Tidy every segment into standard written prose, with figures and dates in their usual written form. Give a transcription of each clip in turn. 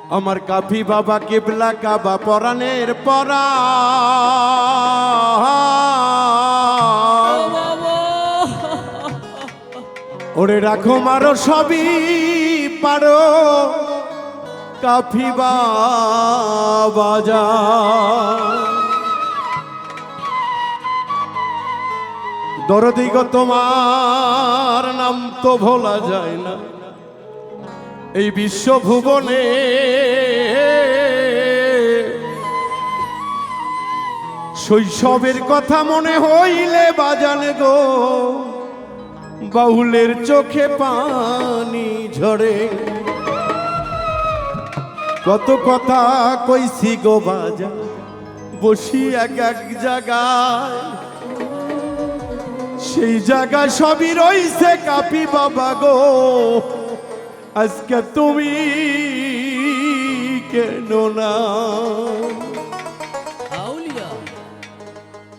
আমার কাফি বাবা কিবলা কাবা পরাণের পরা ওরে রাখো মারো সবই পারো কাফি বাবা যা দরদি গো তোমার নাম তো ভোলা যায় না এই বিশ্বভুবনে শৈশবের কথা মনে হইলে বাজান গো বাউলের চোখে পানি ঝরে কত কথা কইছি গো বাজা বসি এক এক জায়গায় সেই জায়গা সবই রইছে কাফি বাবা গো আজকে তুমি কেন না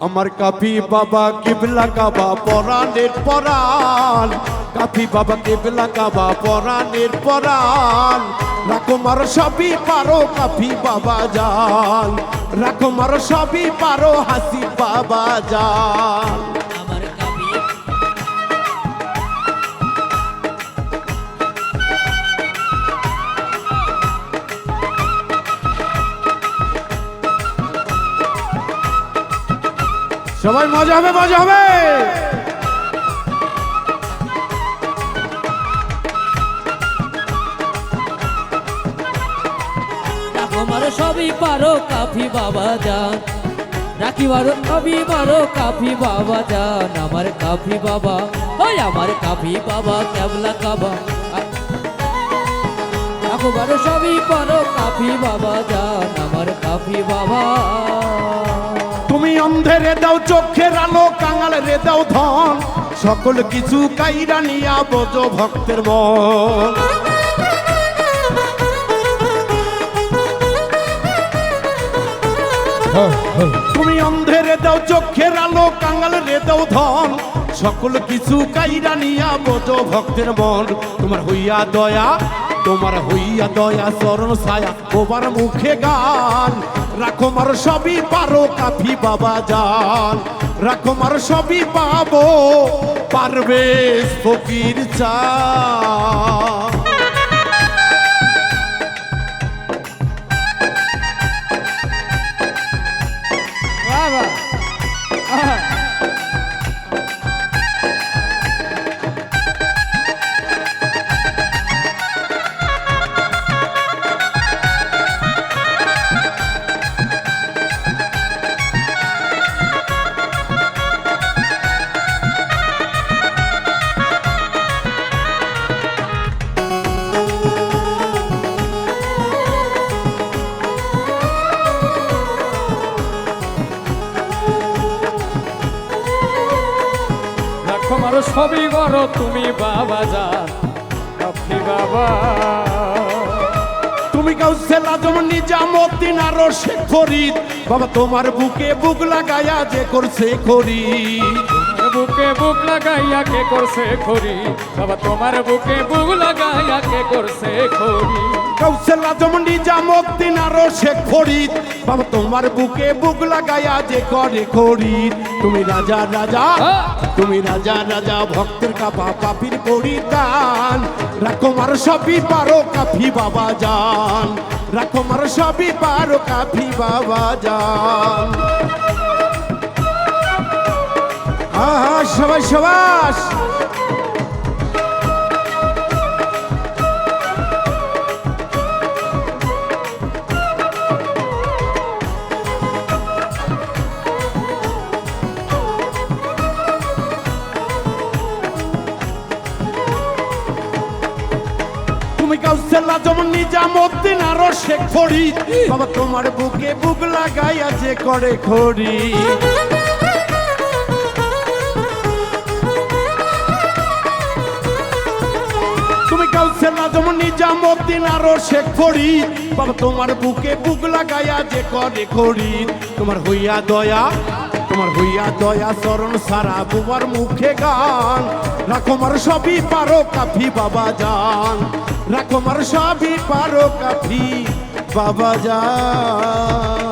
আমার কাফি বাবা কিবলা কাবা পরাণের পরাণ কাফি বাবা কিবলা কাবা পরাণের পরাণ রাখো মারো সবই পারো কাফি বাবা জান রাখো মারো সবই পারো হাসি বাবা জান সবাই মজা হবে মজা হবে মারো সবই পারো কাফি বাবা জান রাখি মারো সবই পারো কাফি বাবা জান আমার কাফি বাবা ওই আমার কাফি বাবা কেবলা কাবা রাখো মারো সবই পারো কাফি বাবা জান আমার কাফি বাবা তুমি অন্ধেরে দাও চোখের আলো কাঙাল রে দাও ধন সকল কিছু কাইরা নিয়া বোঝ ভক্তের মন তুমি অন্ধেরে দাও চোখের আলো কাঙাল রে দাও ধন সকল কিছু কাইরা নিয়া বোঝ ভক্তের মন তোমার হইয়া দয়া চরণ ছায়া ওবার মুখে গান রাখো মার সবই পারো কাফি বাবা জান রাখো মার সবই পাবো পারবে ফকির চা তোমার সবই করো তুমি বাবা জান কাফি বাবা তুমি গাউসে লাজম নিজামউদ্দিন আর শেখ ফরিদ বাবা তোমার বুকে বুক লাগায়া যে করছে খরিদ বুকে বুক লাগাইয়া কে করছে খরি বাবা তোমার বুকে বুক লাগাইয়া কে করছে খরি গাউসে লাজম নিজামউদ্দিন আর শেখ ফরিদ বাবা তোমার বুকে বুক লাগায়া যে করে খরিদ তুমি রাজা রাজা ভক্তের কাপা কাফির পরিদান রাখো মার সবই পারো কাফি বাবা জান রাখো মার সবই পারো কাফি বাবা জান সবাই সবাস তুমি গাউসে লাজম নিজামউদ্দিন আর শেখ ফরিদ বাবা তোমার বুকে বুক লাগাইয়া যে করে খরিদ তুমি গাউসে লাজম নিজামউদ্দিন আর শেখ ফরিদ বাবা তোমার বুকে বুক লাগাইয়া যে করে খরিদ তোমার হইয়া দয়া চরণ সারা বুবার মুখে গান রাকুমার সবই পারো কাফি বাবা জান, রাকুমার সবই পারো কাফি বাবা জান।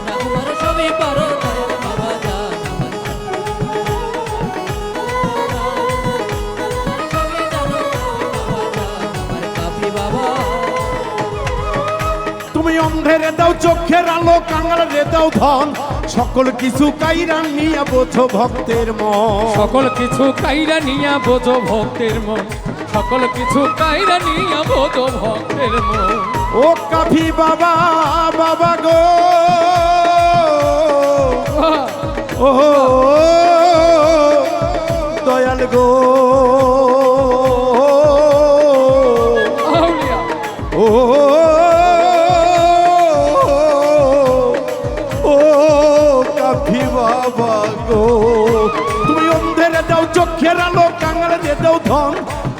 রাকুমার সবই পারো দয়াল বাবা জান, সবই জানো বাবা জান, আমার কাফি বাবা। তুমি অন্ধের দাও চোখের আলো, কাঙাল রে দাও ধন, সকল কিছু কাইরা নিয়া বোঝো ভক্তের মন। সকল কিছু কাইরা নিয়া বোঝো ভক্তের মন, সকল কিছু কাইরা নিয়া বোঝো ভক্তের মন। ও কাফি বাবা বাবা গো, ও দয়াল গো, আউলিয়া ও ও কাফি বাবা গো। তুমি অন্ধের দাও চোখের আলো, কাঙাল দিয়ে দাও ধন,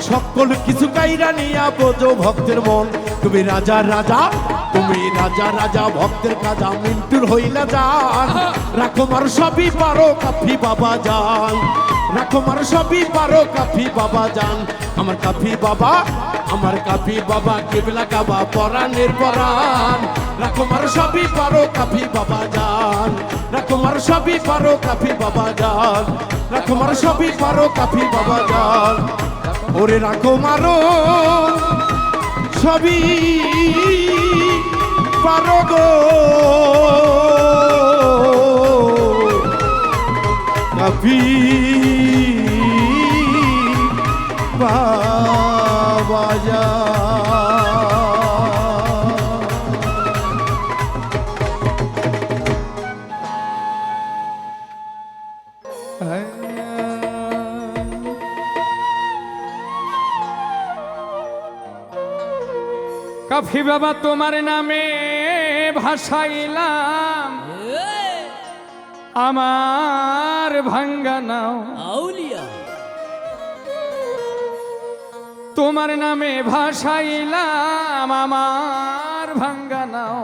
সকল কিছু কাইরা নিয়া বোঝো ভক্তের মন। তুমি রাজা রাজা, তুমি রাজা রাজা, ভক্তের কাজা মিন্টুর হইলা যান। রাকুমার সবই পারো কাফি বাবা জান, রাকুমার সবই পারো কাফি বাবা জান। আমার কাফি বাবা, আমার কাফি বাবা কিবলা কাবা পরাণের পরাণ। রাকুমার সবই পারো কাফি বাবা জান, রাকুমার সবই পারো কাফি বাবা জান, রাকুমার সবই পারো কাফি বাবা জান। ওরে রাকুমারো সবই পারো গো কাফি বাবা জান। কাফি বাবা তোমার নামে ভাসাইলাম আমার ভাঙ্গা নাও, আউলিয়া তোমার নামে ভাসাইলাম আমার ভাঙ্গা নাও।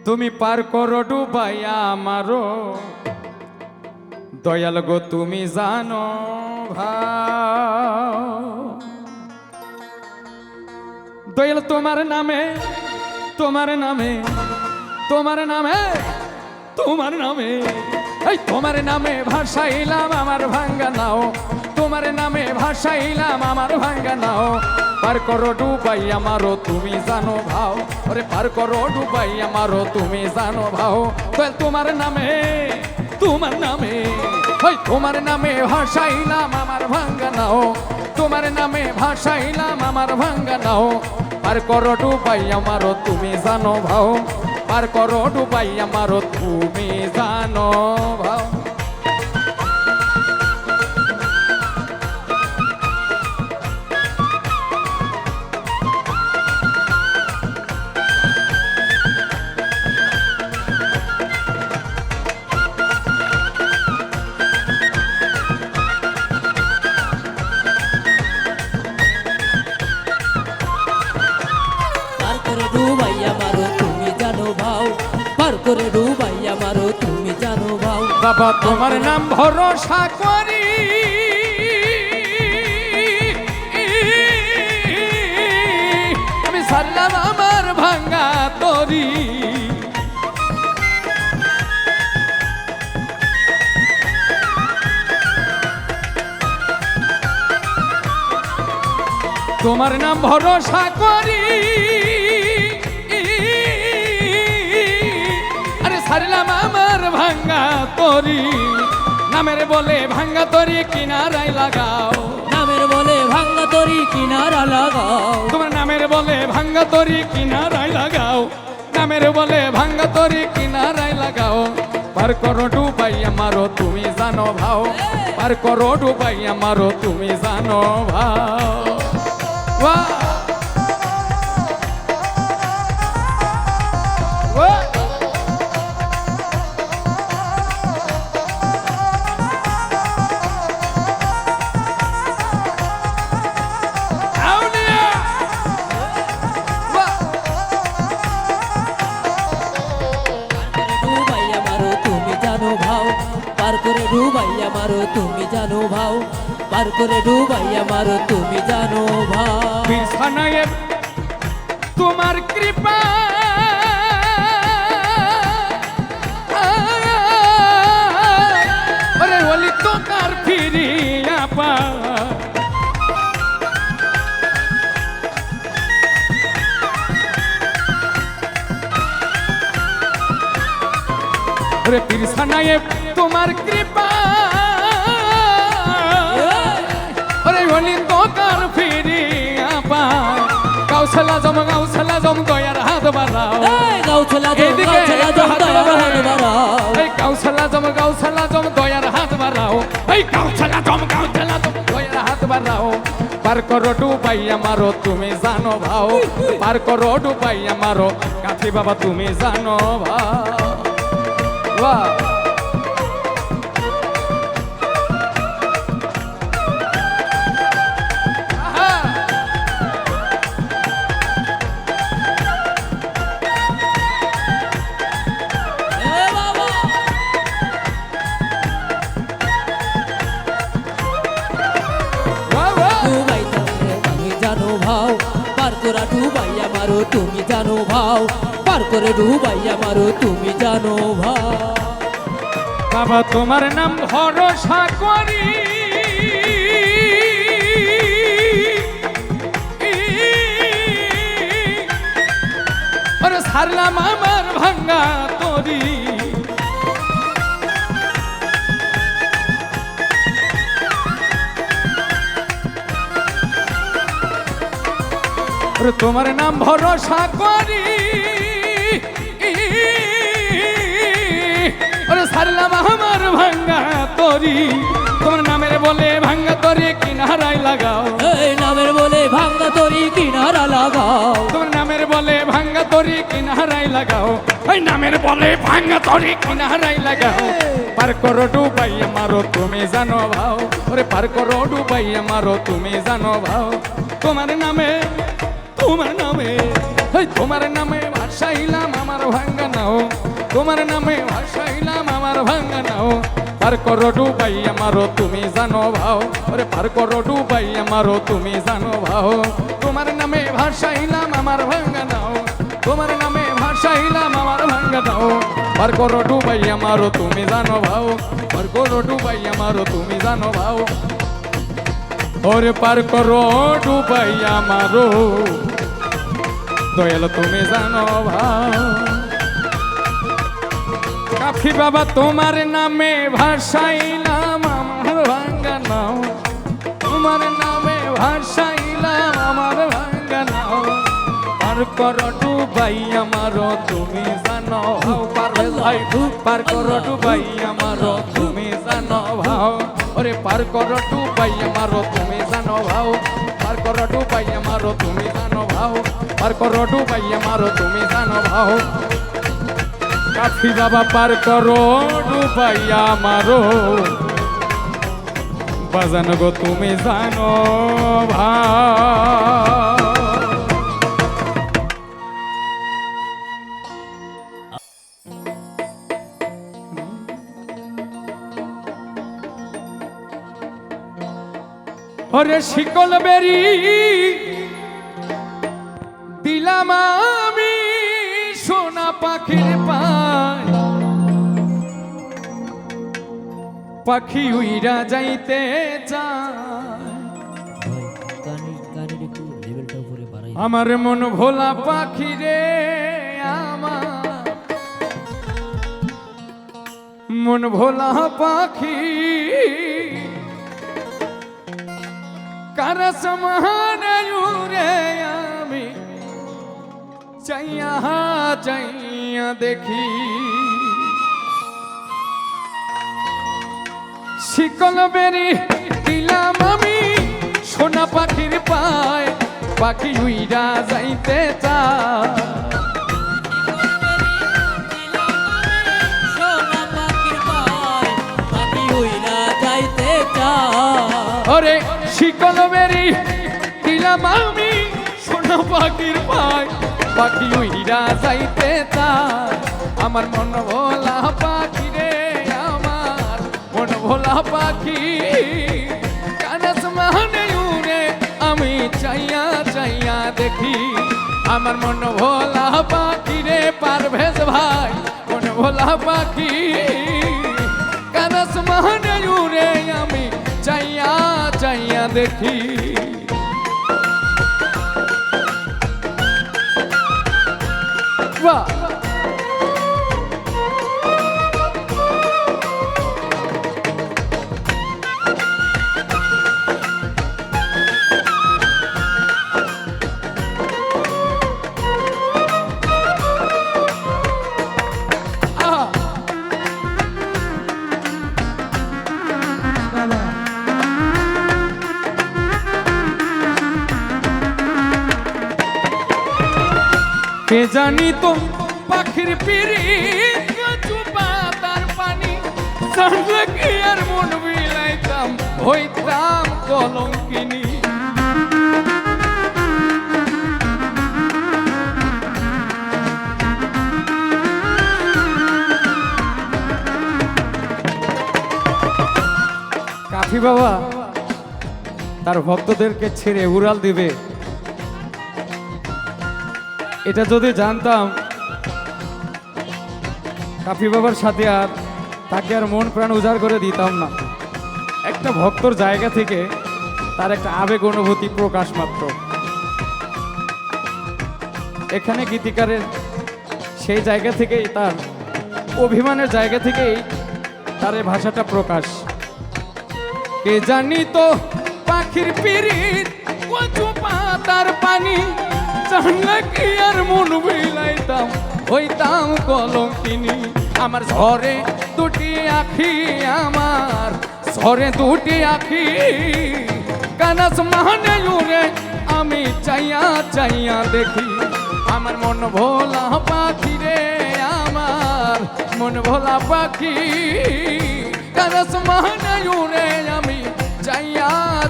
তুমি পার করো ডুবাইয়া আমারো, দয়াল গো তুমি জানো ভাও। দয়াল তোমার নামে, তোমার নামে, তোমার নামে, তোমার নামে, এই তোমার নামে ভাসাইলাম আমার ভাঙ্গা নাও, তোমার নামে ভাসাইলাম আমার ভাঙ্গা নাও। পার করো ডুবাই আমারও তুমি জানো ভাও, ওরে পার করো ডুবাই আমারও তুমি জানো ভাও। দয়াল তোমার নামে, তোমার নামে, ওই তোমার নামে ভাসাইলাম আমার ভাঙ্গা নাও, তোমার নামে ভাসাইলাম আমার ভাঙ্গা নাও। পার করো ডুবাই আমারও তুমি জানো ভাও, পার করো ডুবাই আমারও তুমি জানো ভাও। পার করে ডুবাইয়া মারো তুমি জানো ভাও, পার করে ডুবাইয়া মারো তুমি জানো ভাও। বাবা তোমার নাম ভরসা করি, আমি সারলাম আমার ভাঙ্গা তরি। তোমার নাম ভরসা করি, আরে সারলাম আমার ভাঙ্গা তরি। নামের বলে ভাঙ্গা তরি কিনারায় লাগাও, নামের বলে ভাঙ্গা তরি কিনারা লাগাও, তোমার নামের বলে ভাঙ্গা তরি কিনারায় লাগাও। নামের বলে ভাঙ্গা তরি কিনারায় লাগাও পার করো ডুবাইয়া মারো তুমি জানো ভাও পার করো ডুবাইয়া মারো তুমি জানো ভাও বাহ! বাহ! আউলিয়া! বাহ! ডুবাইয়া মারো তুমি জানো ভাও পার করে ডুবাইয়া মারো তুমি জানো ভাও পার করে ডুবাইয়া মারো তুমি জানো ভাও বিছানায় তোমার কৃপা আরে ওলি তো কার ফিরিয়া পা রে বিছানায় তোমার কৃপা আরে ওলি তো কার ফিরিয়া পা গাউছলা জম দয়ার হাত বাড়াও এই গাউছলা জম এদিকে গাউছলা জম হাত দয়ার বাড়াও। হাত বাড়াও এই গাউছলা জম দয়ার হাত বাড়াও এই গাউছলা জম দয়ার হাত বাড়াও পার করো ডুবাইয়া মারো তুমি জানো ভাও পার করো ডুবাইয়া মারো কাঠি বাবা তুমি জানো ভাও বাহ! আহা! এ বাবা বাহ, বাহ! ডুবাই তারে তুমি জানো ভাও পার করে ডুবাইয়া মারো তুমি জানো ভাও পার করে ডুবাইয়া মারো তুমি জানো ভাও বাবা তোমার নাম ভরসা করি ছাড়লাম আমার ভাঙ্গা তরি তোমার নাম ভরসা করি ছাড়লাম আমার ভাঙ্গা তরি তোমার নামের বলে ভাঙ্গা তরি কিনারায় লাগাও এই নামের বলে ভাঙ্গা তরি কিনারা লাগাও তোমার নামের বলে ভাঙ্গা তরি কিনারায় লাগাও ওই নামের বলে ভাঙ্গা তরি কিনারায় লাগাও পার করো ডুবাইয়া মারো তুমি জানো ভাও ওরে পার করো ডুবাইয়া মারো তুমি জানো ভাও তোমার নামে এই তোমার নামে ভাসাইলাম আমার ভাঙ্গা নাও তোমার নামে ভাসাইলাম আমার ভাঙ্গা নাও পার করো ডুবাইয়া মারো তুমি জানো ভাও ওরে পার করো ডুবাইয়া মারো তুমি জানো ভাও তোমার নামে ভাসাইলাম আমার ভাঙ্গা নাও তোমার নামে ভাসাইলাম আমার ভাঙ্গা নাও পার করো ডুবাইয়া মারো তুমি জানো ভাও পার করো ডুবাইয়া মারো তুমি জানো ভাও ওরে পার করো ডুবাইয়া মারো দয়াল তুমি জানো ভাও কাফি বাবা তোমার নামে ভাসাইলাম আমার ভাঙ্গা নাও তোমার নামে ভাসাইলাম আমার ভাঙ্গা নাও পার করো ডুবাইয়া মারো তুমি জানো ভাও পারভেজ ভাই পার করো ডুবাইয়া মারো তুমি জানো ভাও ওরে পার করো ডুবাইয়া মারো তুমি জানো ভাও পার করো ডুবাইয়া মারো তুমি জানো ভাও পার করো ডুবাইয়া মারো তুমি জানো ভাও কাফি বাবা পার করো ডুবাইয়া মারো বাজানো গো তুমি জানো ভাও ওরে শিকল বেরি দিলাম আমি সোনা পাখির পায় পাখি উইরা যাইতে চায় গানের একটু লেভেলটা উপরে বাড়াই আমার মন ভোলা পাখি রে আমার মন ভোলা পাখি কার সমান রে আমি চাইয়া চাইয়া দেখি শিকল বেরি দিলাম আমি সোনা পাখির পায় পাখি উইরা যাইতে চায় সোনা পাখির পায় পাখি উইরা যাইতে চায় ওরে শিকল বেরি দিলাম আমি সোনা পাখির পায় পাখি উইরা যাইতে চায় আমার মন ভোলা পাখি রে আমার মন ভোলা পাখি কানাস মানে উড়ে আমি চাইয়া চাইয়া দেখি আমার মন ভোলা পাখি রে পারভেজ ভাই মন ভোলা পাখি কানাস মানে উড়ে আমি চাইয়া চাইয়া দেখি বাহ কে জানি তো পাখির পিড়ি চুপা তার পানি জানলে কি আর মন বিলাইতাম হইতাম কলঙ্কিনী কাফি বাবা তার ভক্তদেরকে ছেড়ে উড়াল দিবে এটা যদি জানতাম কাফি বাবার সাথে আর তাকে আর মন প্রাণ উজাড় করে দিতাম না একটা ভক্তর জায়গা থেকে তার একটা আবেগ অনুভূতি প্রকাশ মাত্র এখানে গীতিকারের সেই জায়গা থেকেই তার অভিমানের জায়গা থেকেই তার এই ভাষাটা প্রকাশ কে জানি তো পাখির পিরিত কচু পাতার পানি জানলে কি আর মন বিলাইতাম হইতাম কলঙ্কিনী আমার ঝরে দুটি আখি আমার ঝরে দুটি আখি কানাস মানে উড়ে আমি চাইয়া চাইয়া দেখি আমার মন ভোলা পাখি রে আমার মন ভোলা পাখি কানাস মানে উড়ে আমি চাইয়া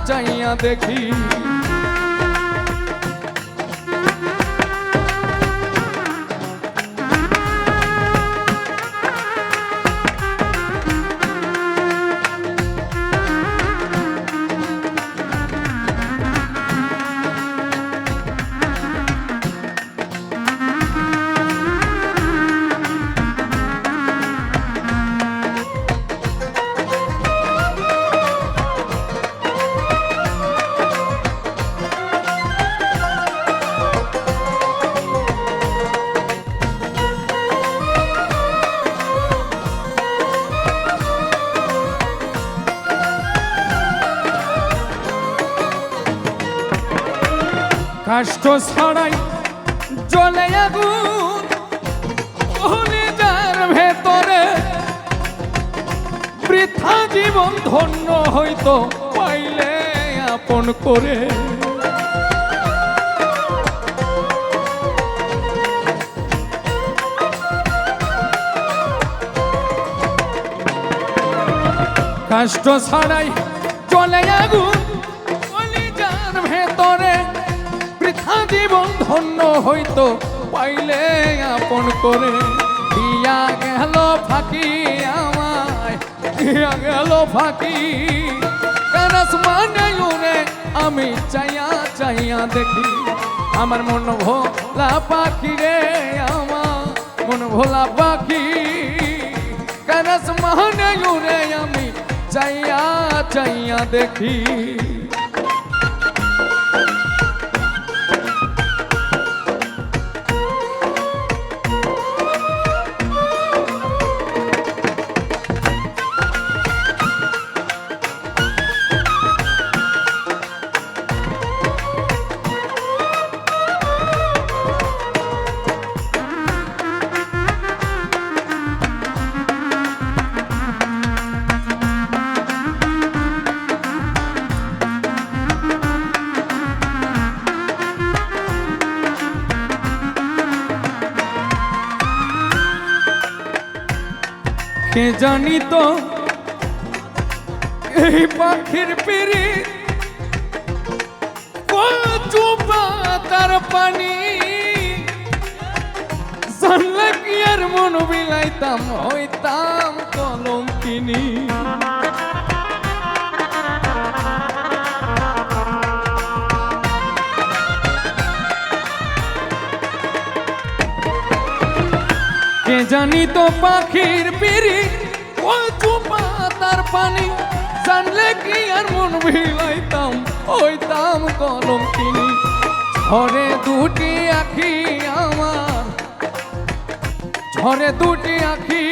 চাইয়া দেখি কাষ্ট ছড়াই জ্বলে আগুন কলিজার ভেতরে বৃথা জীবন ধন্য হইতো পাইলে আপন করে কাষ্ট ছড়াই জ্বলে আগুন কলিজার ভেতরে জীবন ধন্য হইতো পাইলে আপন করে দিয়া গেল ফাঁকি আমায় দিয়া গেল ফাঁকি কানাস মানে উড়ে আমি চাইয়া চাইয়া দেখি আমার মন ভোলা পাখি রে আমার মন ভোলা পাখি কানাস মানে উড়ে আমি চাইয়া চাইয়া দেখি কে জানি তো এই পাখির পিড়ি কচু পাতার পানি জানলে কি আর মন বিলাইতাম হইতাম কলঙ্কিনী কে জানি তো পাখির পিড়ি কচু পাতার পানি জানলে কি আর মন বিলাইতাম হইতাম কলঙ্কিনী ঝরে দুটি আখি আমার ঝরে দুটি আখি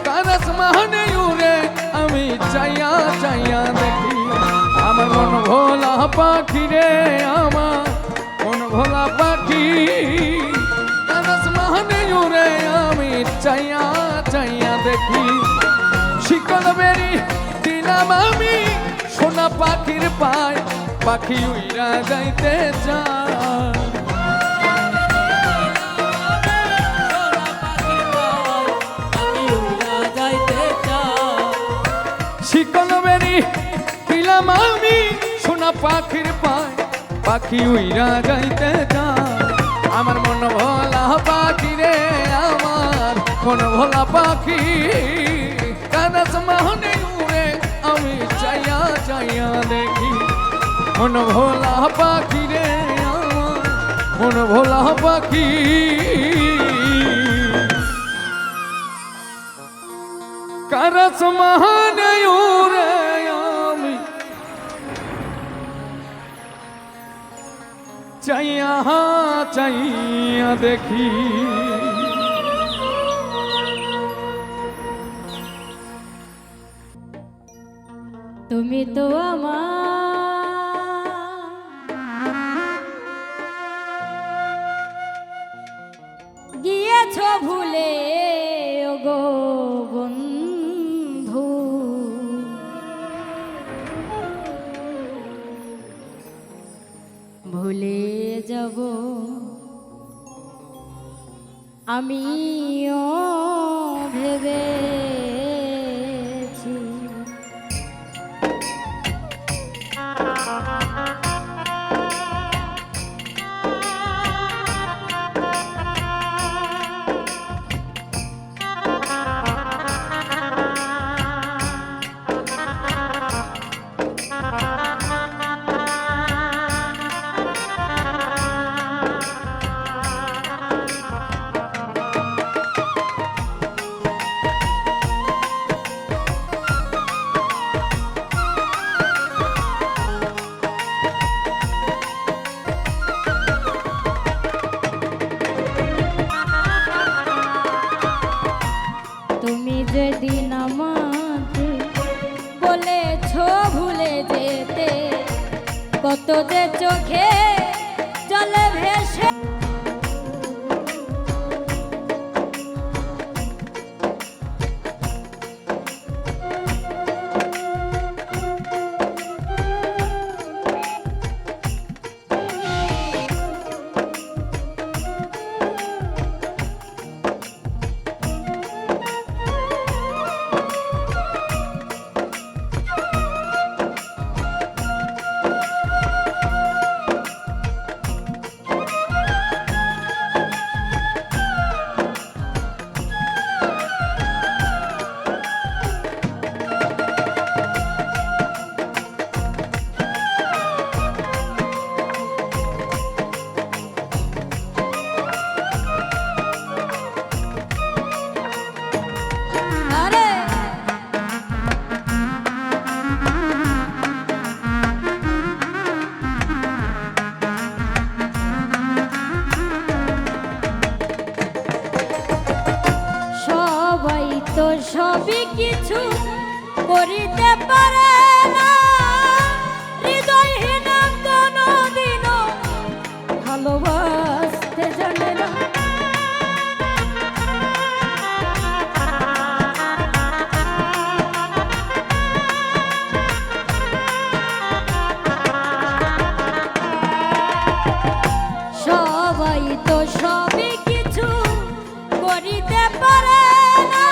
কারস মাহনে উড়ে আমি চাইয়া চাইয়া দেখি আমার মন ভোলা পাখি রে আমার মন ভোলা পাখি কারস মাহনে উড়ে আমি চাইয়া চাইয়া দেখি শিকল বেরি দিলাম আমি সোনা পাখির পায় পাখি উইরা যাইতে চায় শিকল বেরি দিলাম আমি সোনা পাখির পায় পাখি উইরা যাইতে চায় আমার মন ভোলা পাখি রে আমার মন ভোলা পাখি কানস মাহনে উড়ে আমি চাইয়া চাইয়া দেখি মন ভোলা পাখি রে আমার মন ভোলা পাখি কানস মাহনে উড়ে আমি চাইয়া চাইয়া দেখি তুমি তো আমার গিয়েছ ভুলে ওগো বন্ধু ভুলে যাব আমিও ভেবেছি তুমি যেদিন আমাকে বলেছ ভুলে যেতে কত যে চোখে জলে ভেসে তো সবই কিছু করিতে পারে না হৃদয়হীন কোনদিনও ভালোবাসতে জানে না সবাই তো সবই কিছু করিতে পারে না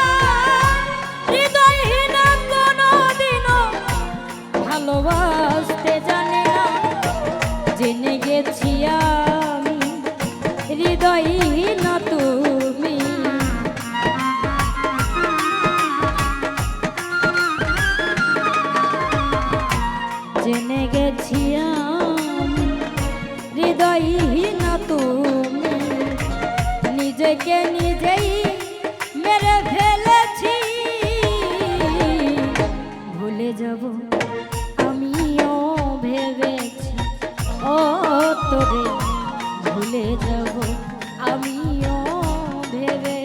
নিজেকে নিজেই মেরে ফেলেছি, ভুলে যাব আমিও ভেবেছি, ও তোরে ভুলে যাব আমিও ভেবেছি।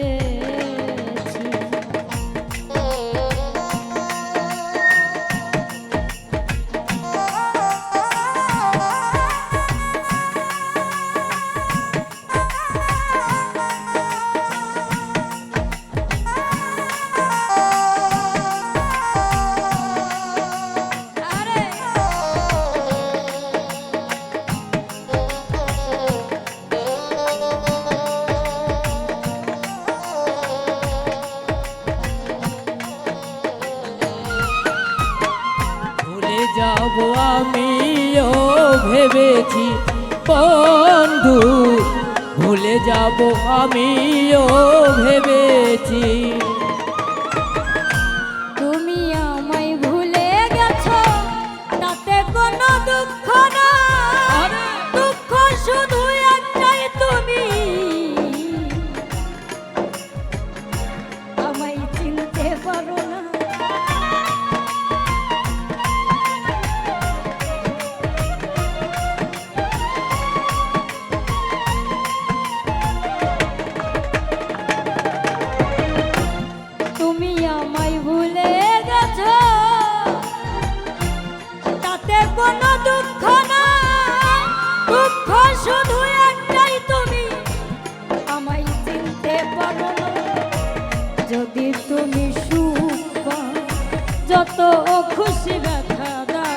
ভুলে যাব আমিও ভেবেছি বন্ধু, ভুলে যাব আমিও ভেবেছি। তুমি আমায় ভুলে গেছো তাতে কোনো দুঃখ না, দুঃখ শুধু একটাই, তুমি আমায় চিনতে পারো না। তুমি আমায় ভুলে গেছো তাতে কোনো দুঃখ না, দুঃখ শুধু একটাই, তুমি আমায় চিনতে পারো না। যদি তুমি সুখ পাও, যত খুশি ব্যথা দাও,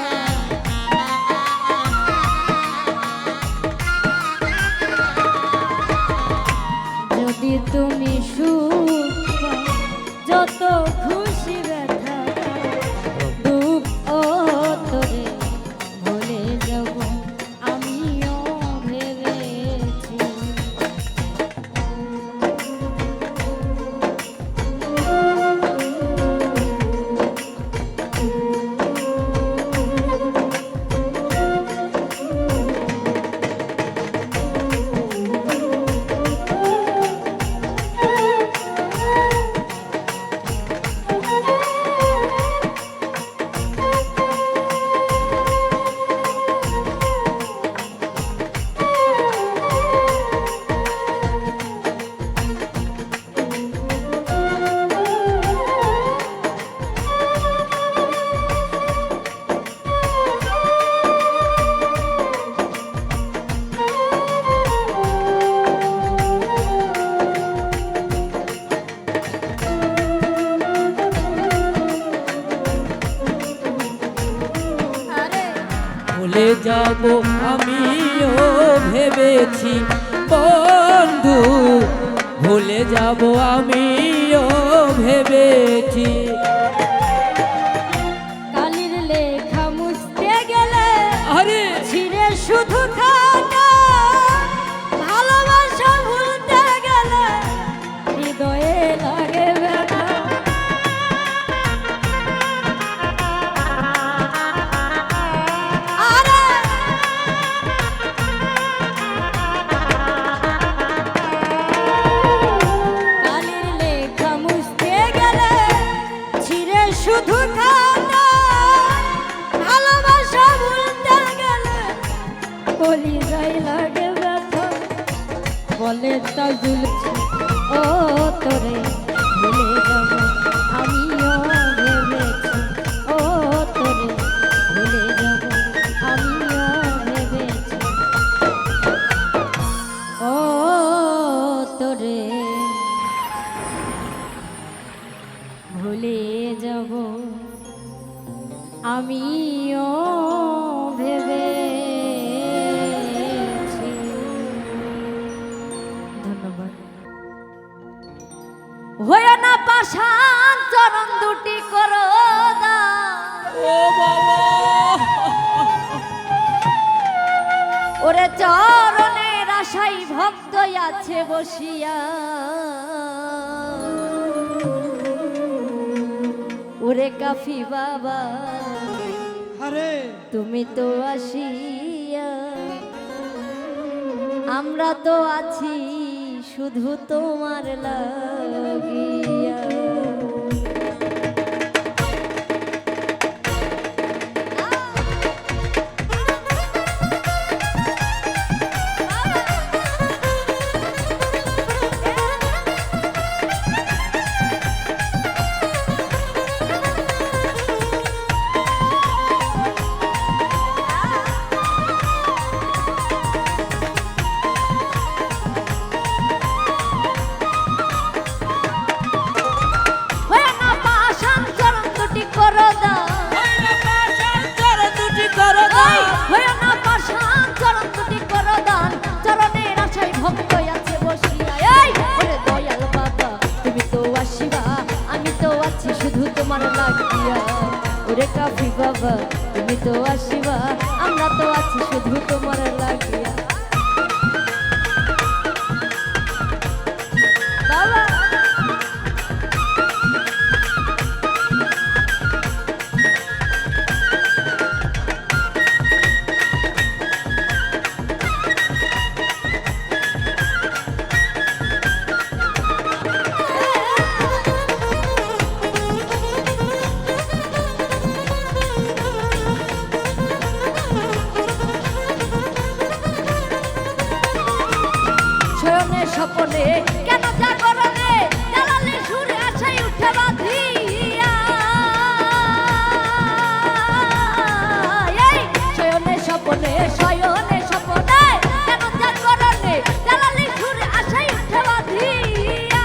যদি তুমি সুখ পাও, যত খুশি ব্যথা দাও, দুঃখ ও তোরে ভুলে যাব আমিও ভেবেছি। ভুলে যাব আমিও ভেবেছি বন্ধু, ভুলে যাব আমিও ভেবেছি। কালির লেখা মুছতে গেলে আরে ছিঁড়ে শুধু খাটা, ভালোবাসা ভুলতে গেলে হৃদয়ে লাগে ব্যথা। আরে কালির লেখা মুছতে গেলে ছিঁড়ে শুধু খাটা, ভালোবাসা ভুলতে গেলে কলিজায় লাগে ব্যথা। বলে তা জুলছি, ও তোরে ভুলে যাব আমিও ভেবেছি, ও তোরে ভুলে যাব আমিও ভেবেছি, ও তোরে ভুলে যাব আমিও ভেবেছি। ধন্যবাদ। হয়ে না পাষাণ চরণ দুটি করো ও বাবা, ওরে চরণের আশাই ভক্ত আছে বসিয়া, ওরে কাফি বাবা আরে তুমি তো আসিয়া, আমরা তো আছি শুধু তোমার লাগিয়া। হয়ে না পাষাণ চরণ দুটি করো দান, হয়ে না পাষাণ চরণ দুটি করো দান, চরণের আশায় ভক্ত আছে বসিয়া। এই ওরে দয়াল বাবা তুমি তো আসিবা, আমি তো আছি শুধু তোমার লাগিয়া। ওরে কাফি বাবা তুমি তো আসিবা, আমরা তো আছি শুধু তোমার লাগিয়া। বাবা শয়নে স্বপনে কেন জাগরণে জ্বালালে সুরে আশায় উঠে বাঁধিয়া। এই শয়নে স্বপনে কেন জাগরণে জ্বালালে সুরে আশায় উঠে বাঁধিয়া।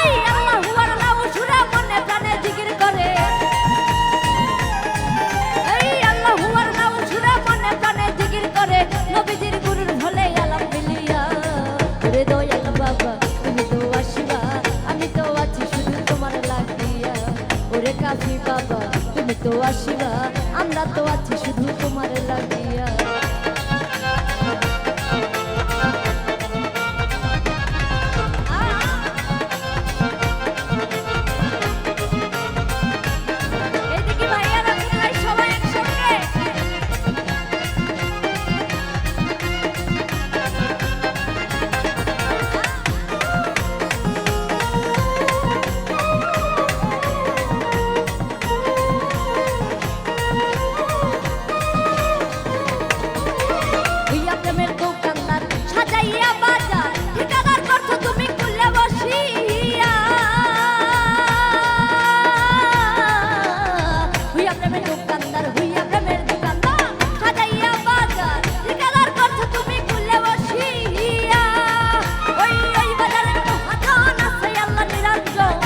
এই আল্লাহু আল্লাহু সুরে মনে প্রাণে জিকির করে, এই আল্লাহু আল্লাহু সুরে মনে প্রাণে জিকির করে, নবীজির গুরুর ভোলে আলাম মিলিয়া। ওরে দয়াল বাবা তুমি তো আসিবা, আমি তো আছি শুধু তোমার লাগিয়া। ওরে কাফি বাবা তুমি তো আসিবা, আমরা তো আছি শুধু তোমার লাগিয়া। এইদিকে ভাইয়ারা কোথায় সবাই একসঙ্গে। হইয়া প্রেমের দোকানদার সাজাইয়া বাজার, ঠিকাদার করছো তুমি কুলে বসিয়া। হইয়া প্রেমের দোকানদার সাজাইয়া বাজার, ঠিকাদার করছো তুমি কুলে বসিয়া। ওই ওই বাজারের মহাজন আছে আল্লাহ নিরঞ্জন,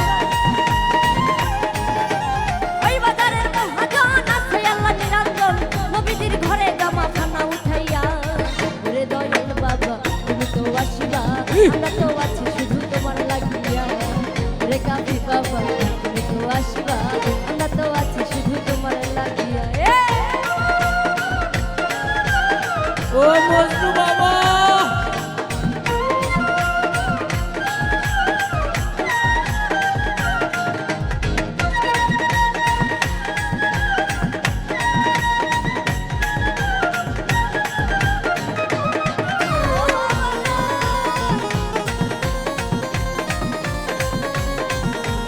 ওই বাজারের মহাজন আছে আল্লাহ নিরঞ্জন, নবীজির ঘরে জামা খানা উঠাইয়া। ওরে দয়াল বাবা তুমি তো আসিবা, আমরা তো আছি শুধু তোমার লাগিয়া। ওরে কাফি বাবা তুমি তো আসিবা, আমরা তো আছি শুধু তোমার লাগিয়া। ও মজনু বাবা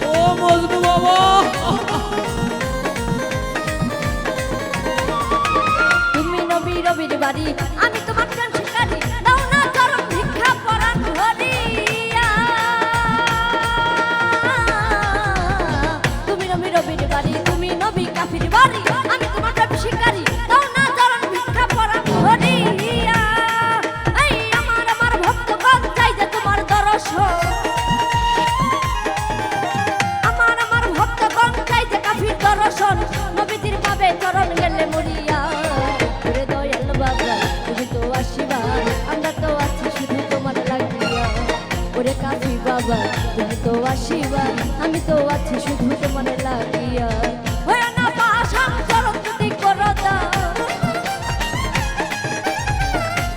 ও মজনু বাবা তুমি নবী রবির বাড়ি, আমি তোমার প্রেম শিকারী, দাও না চরণ ভিক্ষা পরাণ ধরিয়া। তুমি নবী রবির বাড়ি, তুমি নবী কাফির বাড়ি, আমি তোমার প্রেম শিকারী, দাও না চরণ ভিক্ষা পরাণ ধরিয়া। এই আমার ভক্তগণ চাই যে তোমার দর্শন, আমার ভক্তগণ চাই যে কাফির দর্শন, নবীজির পাবে চরণ গেলে মরিয়া। ওরে দয়াল বাবা তুমি তো আসিবা, আমরা তো আছি শুধু তোমার লাগিয়া। ওরে কাফি বাবা তুমি তো আসিবা, আমি তো আছি শুধু তোমার লাগিয়া। হয়ে না পাষাণ চরণ দুটি করো দান,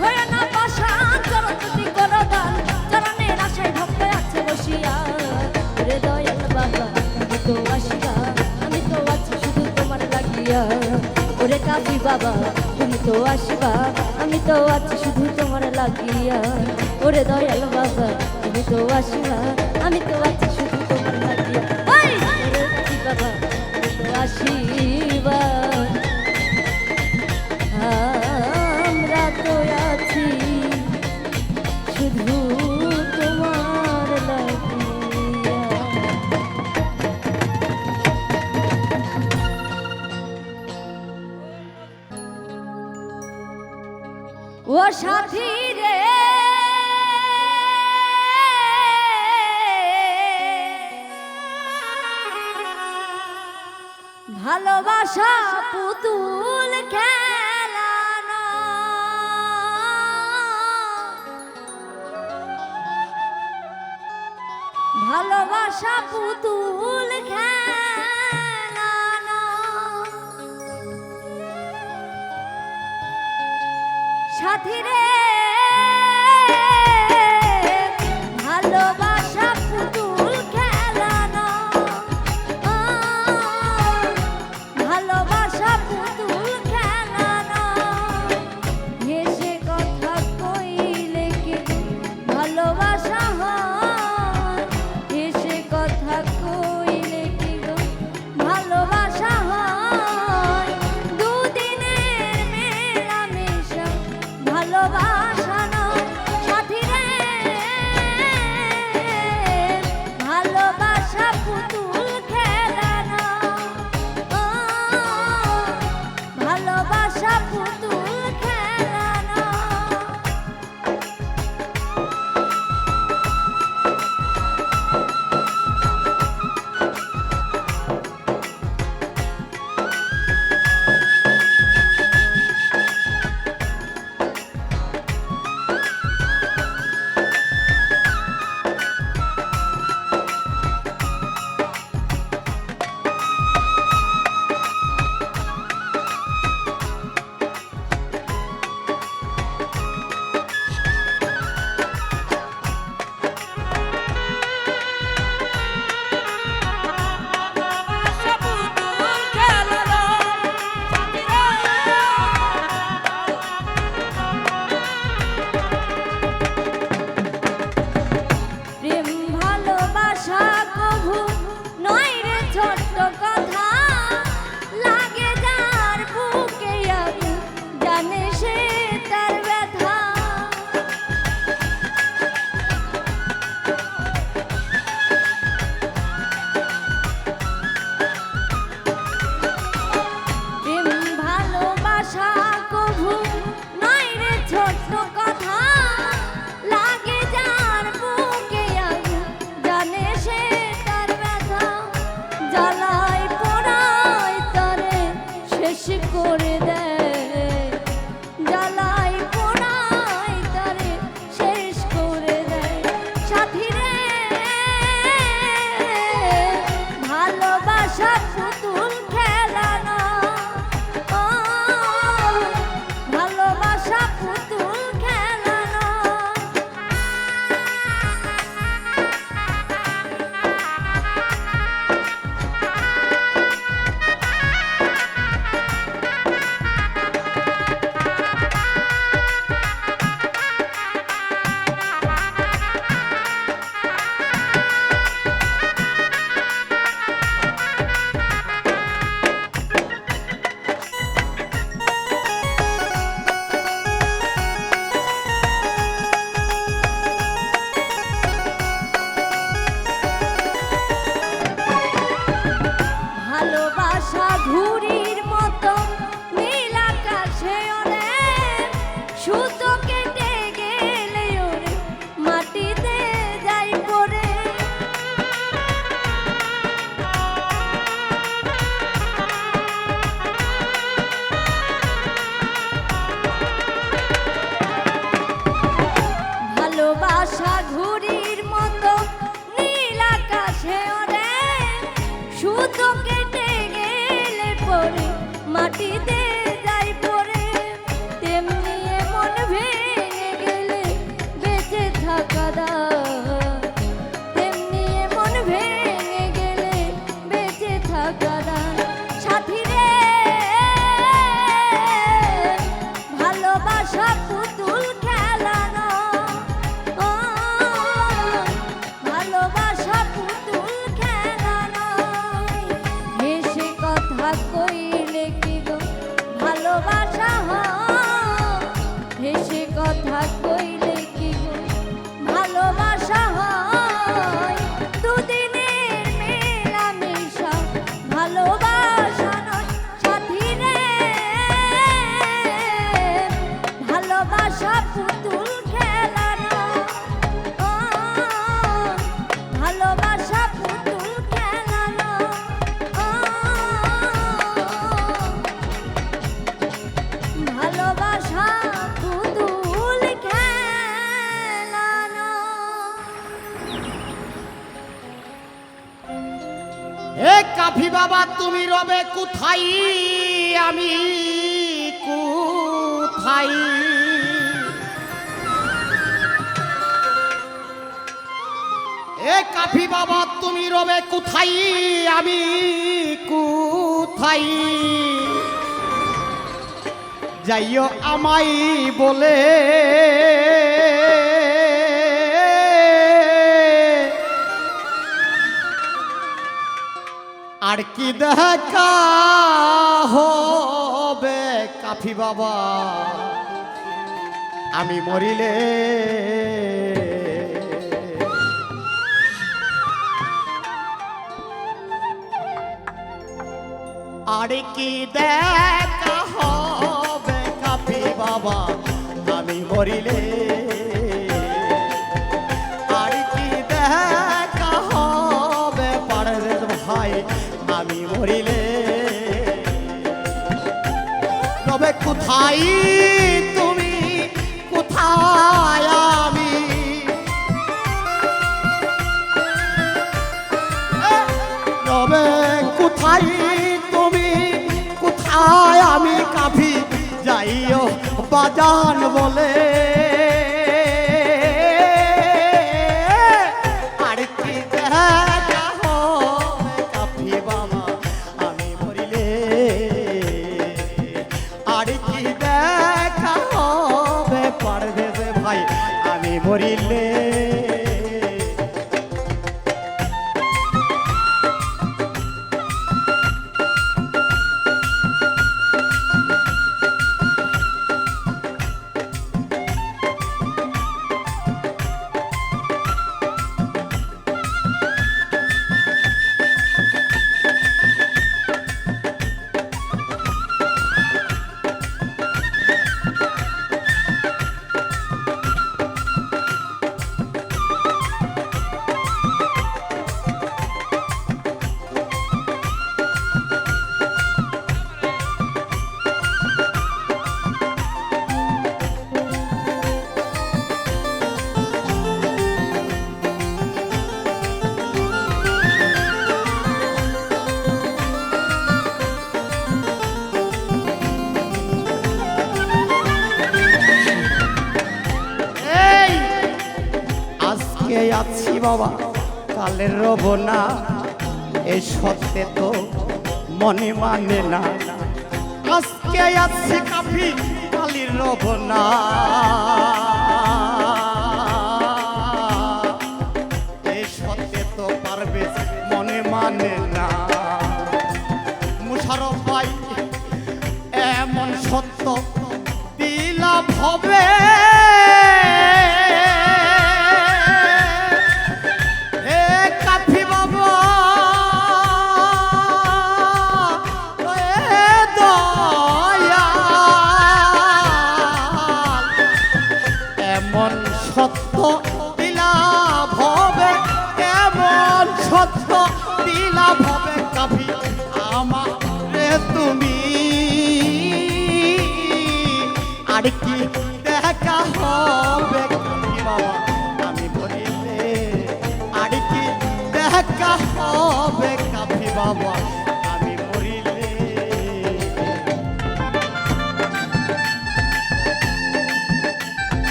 হয়ে না পাষাণ চরণ দুটি করো দান, চরণের আশায় ভক্ত আছে বসিয়া। ওরে দয়াল বাবা তুমি তো আসিবা, আমি তো আছি শুধু তোমার লাগিয়া। ওরে কাফি বাবা তুমি তো আসিবা, আমি তো আছি শুধু তোমার লাগিয়া। ওরে দয়াল বাবা তুমি তো আসিবা আমি তো আছি শুধু তোমার লাগিয়া ওই লক্ষ্মী বাবা তুমি তো আসিবা আমরা তো আছি শুধু তোমার লাগিয়া ও সাথী রে ভালোবাসা পুতুল খেলানো ভালোবাসা পুতুল খেলানো সাথী রে ভালোবাসা পুতুল খেলানো ভালোবাসা পুতুল খেলানো হেসে কথা কইলে কি ভালোবাসা হয় হেসে কথা কইলে কি গো ভালোবাসা হয় দুদিনের মেলামেশা ভালোবাসা নয় সাথী রে ভালোবাসা পুতুল খেলানো ভালোবাসা পুতুল খেলানো প্রেম ভালোবাসা কভু নয় রে ছোট্ট কথা লাগে যার বুকে আগুন জানে সে তার ব্যথা প্রেম ভালোবাসা কভু নয় রে ছোট্ট কথা লাগে যার বুকে আগুন জানে সে তার ব্যথা জ্বালায় পোড়ায় তারে শেষ করে দেয় জ্বালায় পোড়ায় তারে শেষ করে দেয় সাথী রে ভালোবাসা পুতুল খেলানো ভালোবাসা পুতুল খেলানো ভালোবাসা ঘুড়ির মতো নীল আকাশে ওরে সুতো কেটে গেলে ওরে মাটিতে যাই পড়ে ভালোবাসা ঘুড়ির মতো নীল আকাশে ওরে সুতো কেটে গেলে পরে মাটিতে যাই পড়ে তেমনি মন ভেঙে গেলে বেঁচে থাকা দায় তেমনি মন ভেঙে গেলে বেঁচে থাকা দায় সাথী রে ভালোবাসা পুতুল খেলানো এ কাফি বাবা তুমি রবে কোথায় আমি কোথায় এ কাফি বাবা তুমি রবে কোথায় আমি কোথায় যাইও আমায় বলে আর কি দেখা হবে কাফি বাবা আমি মরিলে আর কি দেখা হবে কাফি বাবা আমি মরিলে আর কি দেখা হবে পারভেজ ভাই আমি মরিলে তবে কোথায় তুমি কোথায় আমি তবে কোথায় তুমি কোথায় আমি কাফি যাইও বাজান বলে আর কি দেখা হবে কাফি বাবা আমি মরিলে আর কি দেখা হবে পারভেজ ভাই আমি মরিলে আছি বাবা কালের রব না এই সত্যে তো মনে মানে না আজকে আছি কাফি কালের রব না এই সত্যে তো পারবে মনে মানে না মুশারফ ভাই এমন সত্য দিলাম হবে সত্য দিলাভ হবে কেমন সত্য দিলাভ হবে কাফি আমারে তুমি আর কি দেখা হবে কাফি বাবা আমি বলিলে আর কি দেখা হবে কাফি বাবা আমি মরিলে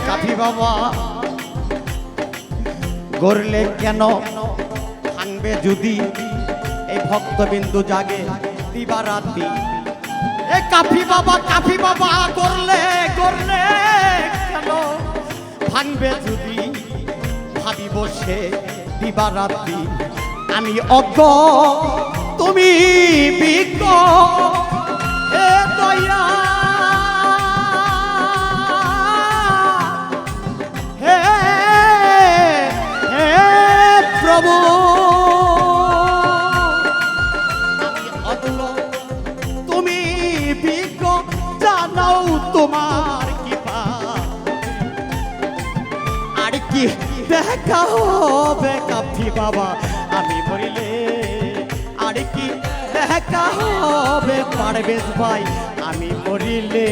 কাফি বাবা গড়লে কেন ভাঙবে যদি এই ভক্তবিন্দু জাগে দিবারাতি এ কাফি বাবা গড়লে গড়লে কেন ভাঙবে যদি ভাবি বসে দিবারাতি আমি অজ্ঞ তুমি বিজ্ঞ হে দয়া প্রভু আমি অজ্ঞ তুমি বিজ্ঞ জানাও তোমার কৃপা আর কি দেখা হবে কাফি বাবা আমি মরিলে আর কি দেখা হবে পারবেশ ভাই আমি মরিলে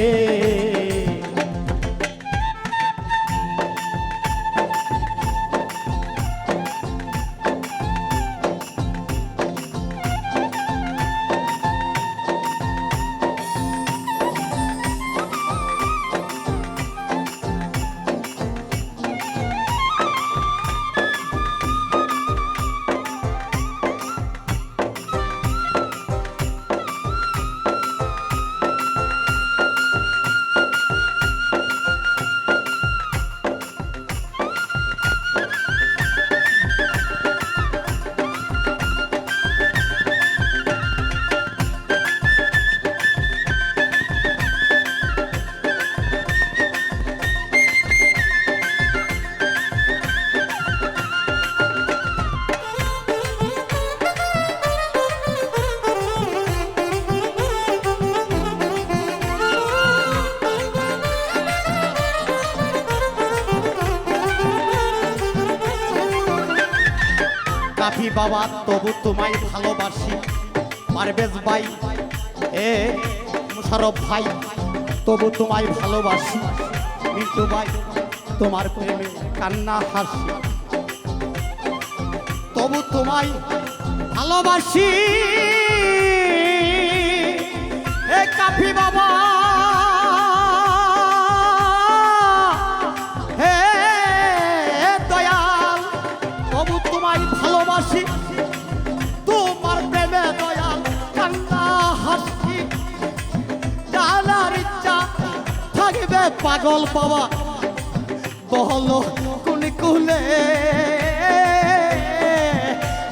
কাফি বাবা তবু তোমায় ভালোবাসি পারবেশ ভাই এ মুশারফ ভাই তবু তোমায় ভালোবাসি মিন্টু ভাই তোমার প্রেমে কান্না হাসি তবু তোমায় ভালোবাসি এ কাফি বাবা হে দয়াল তবু তোমায় ভালোবাসি তোমার প্রেমে দয়াল কান্না হাসি জানার ইচ্ছা থাকবে পাগল বাবা বহল কুলে কুলে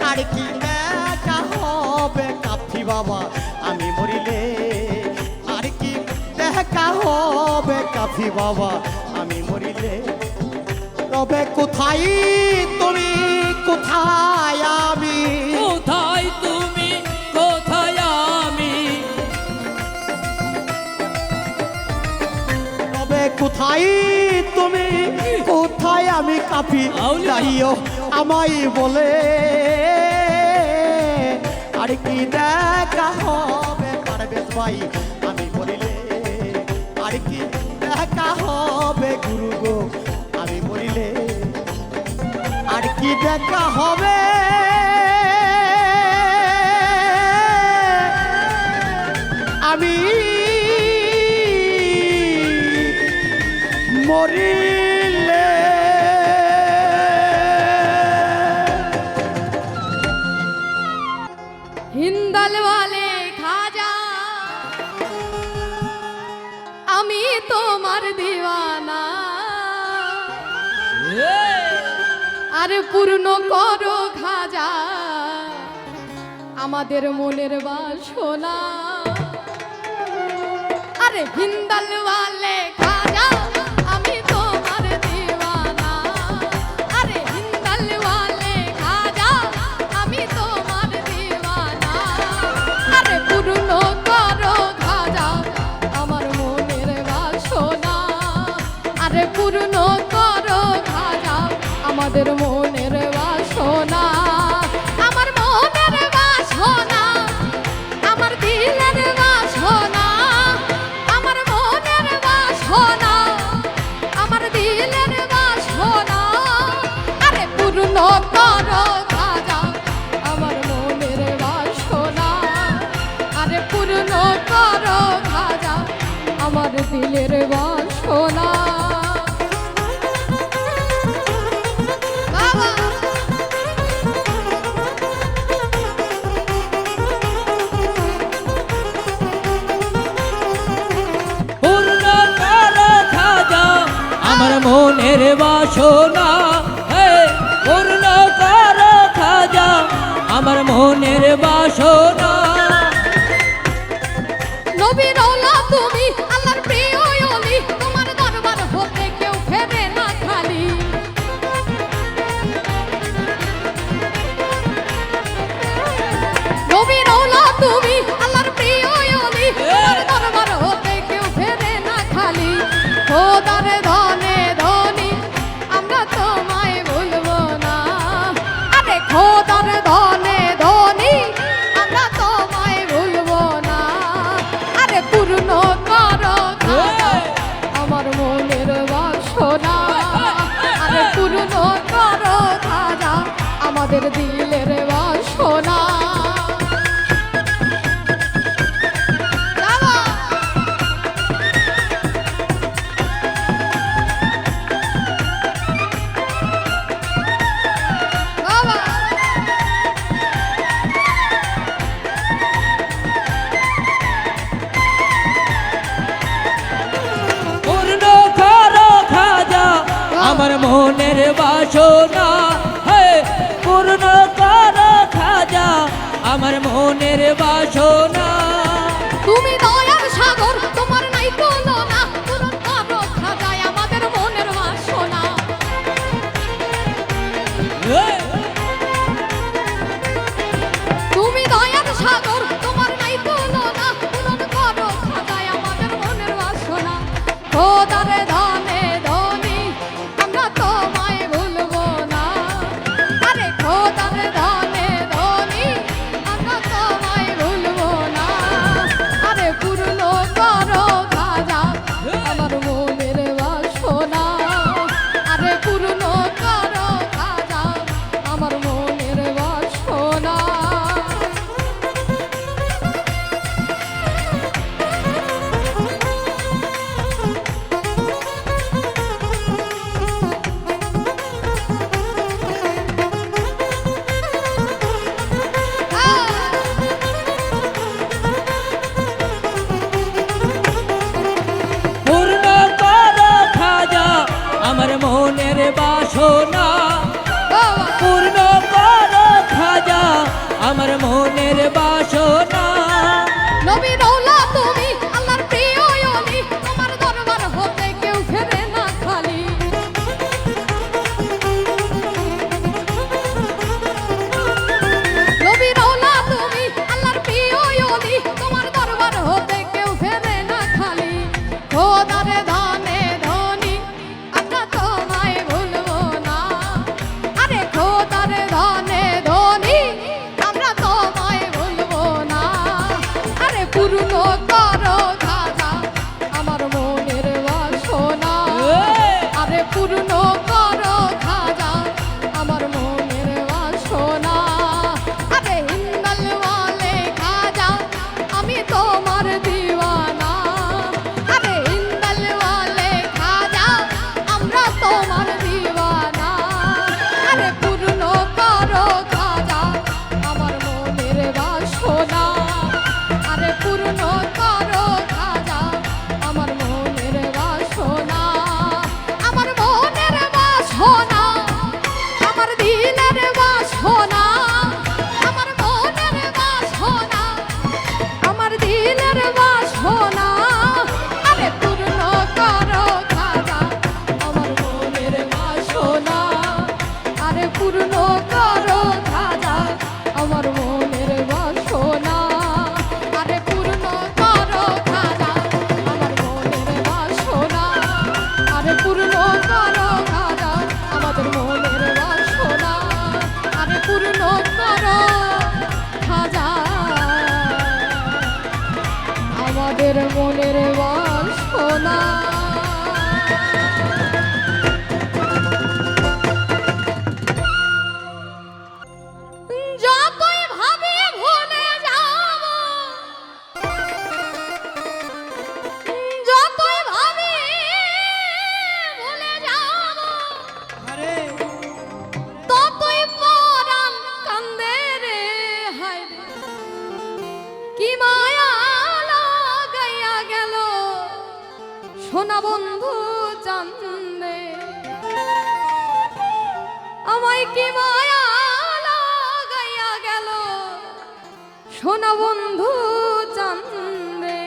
আর কি দেখা হবে কাফি বাবা আমি মরিলে আর কি দেখা হবে কাফি বাবা আমি মরিলে রবে কোথায় তুমি কোথায় আমি কোথায় তুমি কোথায় আমি রবে কোথায় তুমি কোথায় আমি কাফি আউলিয়া। যাইও আমায় বলে আর কি দেখা হবে পারবেশ ভাই আমি মরিলে আর কি দেখা হবে গুরু গো আমি মরিলে আর কি দেখা হবে আমি মরিলে হিন্দাল ওয়ালে খাজা আমি তোমার দিওয়ানা আরে পূর্ণ করো খাজা আমাদের মনের বাসনা আরে হিন্দাল ওয়ালে খাজা আমি তোমার দিওয়ানা আরে হিন্দাল ওয়ালে খাজা আমি তোমার দিওয়ানা আরে পূর্ণ করো খাজা আমার মনের বাসনা আরে পূর্ণ করো খাজা আমাদের মনের বাসনা আমার মনের বাসনা আমার দিলের বাসনা আমার মনের বাসনা আমার দিলের বাসনা আরে পূর্ণ করো খাজা আমার মনের বাসনা আরে পূর্ণ করো খাজা আমার দিলের বাসনা বাবা পূর্ণ করো খাজা আমার মনের বাসনা হে পূর্ণ করো খাজা আমার মনের বাসনা নবীর ওলা তুমি আল্লাহর প্রিয় ওলি তোমার দরবার হতে কেউ ফেরে না খালি আমাদের দিলের বাসনা পূর্ণ করো খাজা আমার মনের বাসনা, হে পূর্ণ করো খাজা আমার মনের বাসনা। তুমি দয়ার সাগর তোমার নাই তুলনা পূরণ করো খাজায় আমাদের মনের বাসনা তুমি দয়ার সাগর তোমার নাই তুলনা পূরণ করো খাজায় আমাদের মনের বাসনা খোদারে ধনে ধনী আমরা তোমায় ভুলবো না আরে খোদারে ধনে ধনী আমরা তোমায় ভুলবো না আরে পূর্ণ করো খাজা আমার মনের বাসনা আরে পূর্ণ করো খাজা আমার মনের বাসনা পূর্ণ করো খাজা আমার মনের বাসনা, পূর্ণ করো খাজা আমার মনের বাসনা। নবী রওলা তুমি আল্লাহর প্রিয় ওলি তোমার দরবার হতে কেউ ফেরে না খালি নবী রওলা তুমি আল্লাহর প্রিয় ওলি তোমার দরবার হতে কেউ ফেরে না খালি খোদারে ধনে ধনী আমরা তোমায় ভুলবো না আরে খোদারে ধনে ধনী আমরা তোমায় ভুলবো না আরে পূর্ণ করো খাজা আমার মনের বাসনা আরে পূর্ণ করো খাজা আমার মনের বাসনা আরে হিন্দাল ওয়ালে খাজা আমি তোমার দিওয়ানা আরে হিন্দাল ওয়ালে খাজা আমরা তোমার দিওয়ানা আরে পূর্ণ করো খাজা আমার মনের বাসনা আরে পূর্ণ করো খাজা আমার মনের বাসনা আমার মনের বাসনা আমার দিলের বাসনা আমার মনের বাসনা আমার দিলের বাসনা আরে পূর্ণ করো খাজা আমার মনের বাসনা আরে পূর্ণ করো খাজা আমার মনের বাসনা আরে পূর্ণ করো খাজা আমার মনের বাসনা আরে পূর্ণ করো খাজা আমাদের মনের বাসনা আরে পূর্ণ করো খাজা আমাদের মনের বাসনা যতই ভাবি ভুলে যাব যতই ভাবি ভুলে যাব ততই পরাণ কান্দে রে হায় রে কি মায়া লাগাইয়া গেল সোনা বন্ধু চান্দে আমায় কি মায়া লাগাইয়া গেল সোনা বন্ধু চান্দে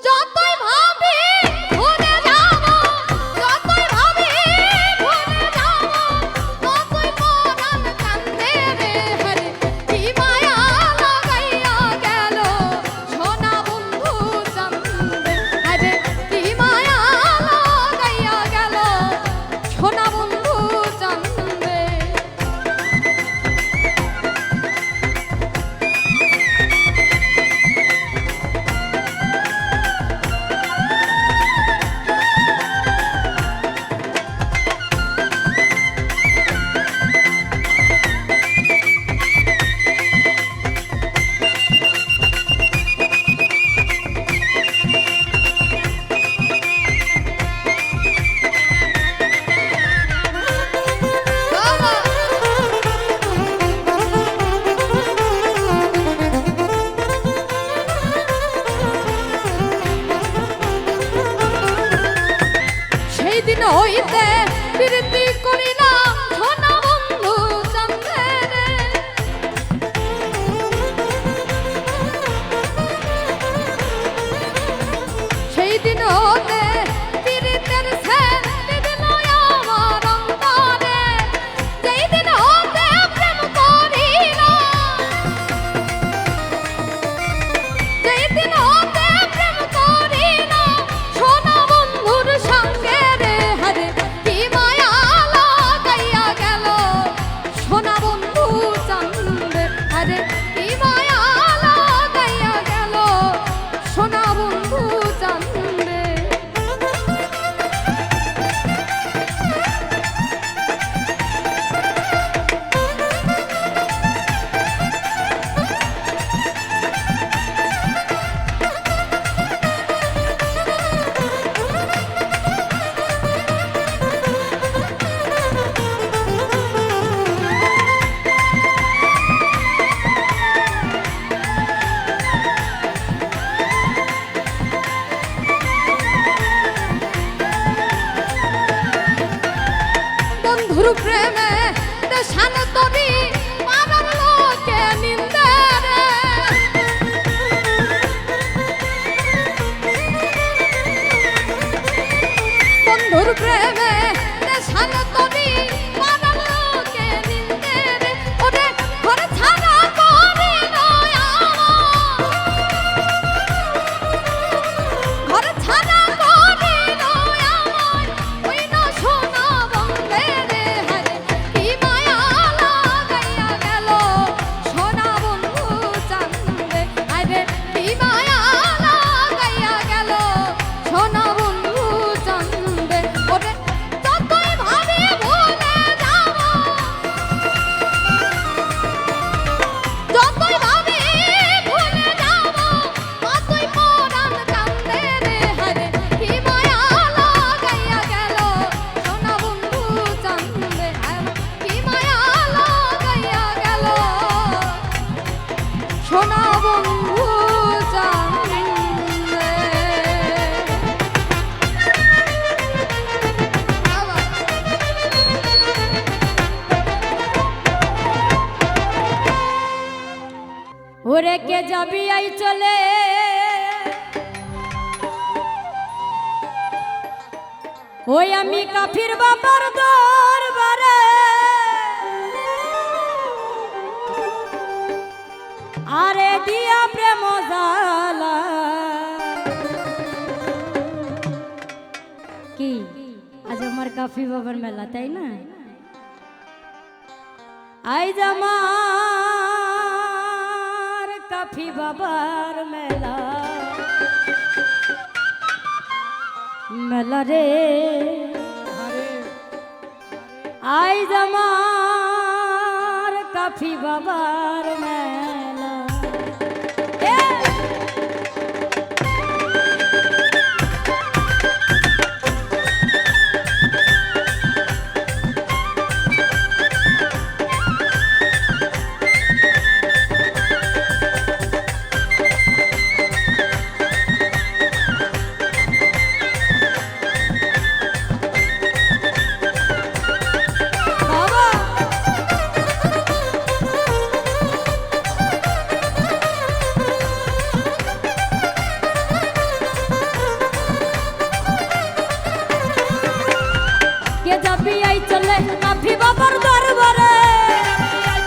যতই ভাবি ভুলে যাব যতই ভাবি ভুলে যাব ততই পরাণ কান্দে রে হরে কি মায়া লাগাইয়া গেল সোনা বন্ধু চান্দে হরে কি মায়া লাগাইয়া গেল সোনা বন্ধু চান্দে দিন হইতে প্রীতি করিলাম সোনা বন্ধু চন্দ্রে সেই দিন হতে প্রীতের সেন্ট দিল আমার অন্তরে যেই দিন হতে প্রেম করিলাম যেই দিন হতে প্রেম করিলাম সোনা বন্ধুর সঙ্গে রে হরে কি মায়া লাগাইয়া গেল সোনা বন্ধু চন্দ্রে হরে কি মায়া লাগাইয়া গেল সোনা বন্ধু চন্দ্রে বন্ধুর প্রেমে দেশান তরি পাড়ার লোকে নিন্দে রে বন্ধুর প্রেমে দেশান তরি পাড়ার লোকে নিন্দে রে ওরে ঘর ছাড়া করি নয় ঘর ছাড়া করি নয় আমায় ওই না সোনা বন্ধে রে হরে কি মায়া লাগাইয়া গেল সোনা বন্ধু চন্দ্রে আরে কি মায়া লাগাইয়া গেল সোনা বন্ধু চন্দ্রে ওরে যতই ভাবি ভুলে যাব যতই ভাবি ভুলে যাব ততই পরাণ কান্দে রে হরে কি মায়া লাগাইয়া গেল সোনা বন্ধু চন্দ্রে কি মায়া লাগাইয়া গেল সোনা বন্ধু চন্দ্রে ওরে কে যাবি আই চলে ওই আমি কাফির বাবার দরবারে আরে দিয়া প্রেম জালা কি আজ আমার কাফি বাবার মেলা তাই না আই জামার কাফি বাবার মেলা মেলা রে আই জামার কাফি বাবার মেলা এ! বাবা কে যাবি আই চলে কাফি বাবার দরবারে